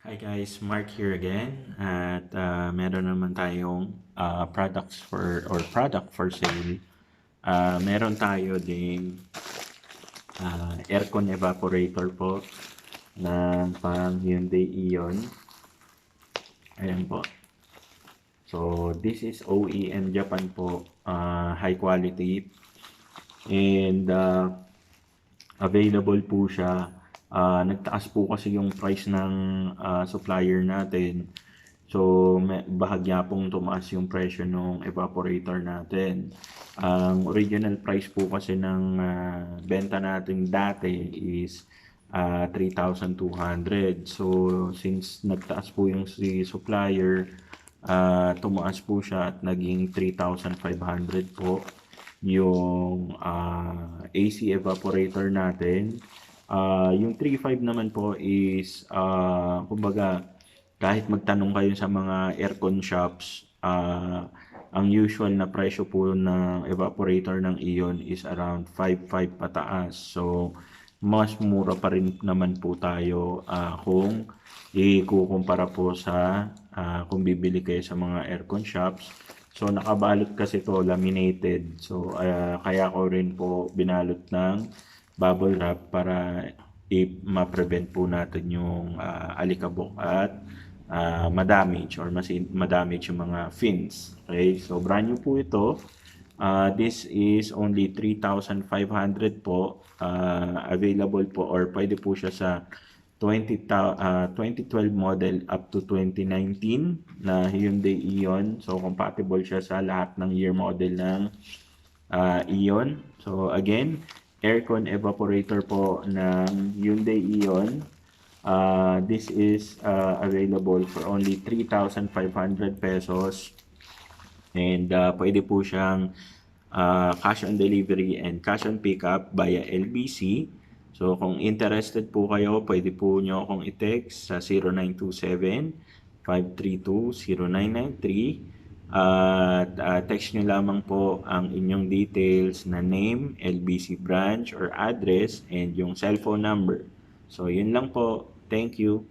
Hi guys, Mark here again at meron naman tayong product for sale. Meron tayo ding aircon evaporator po ng pang Hyundai Ion. Ayan po. So this is OEM Japan po, high quality and available po siya. Nagtaas po kasi yung price ng supplier natin. So, bahagya pong tumaas yung presyo ng evaporator natin. Ang original price po kasi ng benta natin dati is 3,200. So, since nagtaas po yung si supplier, tumaas po siya at naging 3,500 po yung AC evaporator natin. Yung 3.5 naman po is kumbaga kahit magtanong kayo sa mga aircon shops, ang usual na presyo po ng evaporator ng Ion is around 5.5 pataas. So mas mura pa rin naman po tayo kung ikukumpara po sa kung bibili kayo sa mga aircon shops. So nakabalot kasi to laminated. So kaya ko rin po binalot ng bubble wrap para ma-prevent po natin yung alikabok at madamage or madamage yung mga fins. Okay, so brand new po ito. This is only 3,500 po. Available po or pwede po siya sa 2012 model up to 2019 na Hyundai Ion. So compatible siya sa lahat ng year model ng Ion. So again, aircon evaporator po ng Hyundai Ion. This is available for only 3,500 pesos and pwede po siyang cash on delivery and cash on pickup via LBC. So kung interested po kayo, pwede po nyo akong i-text sa 0927-532-0993 at text nyo lamang po ang inyong details na name, LBC branch or address and yung cellphone number. So yun lang po. Thank you.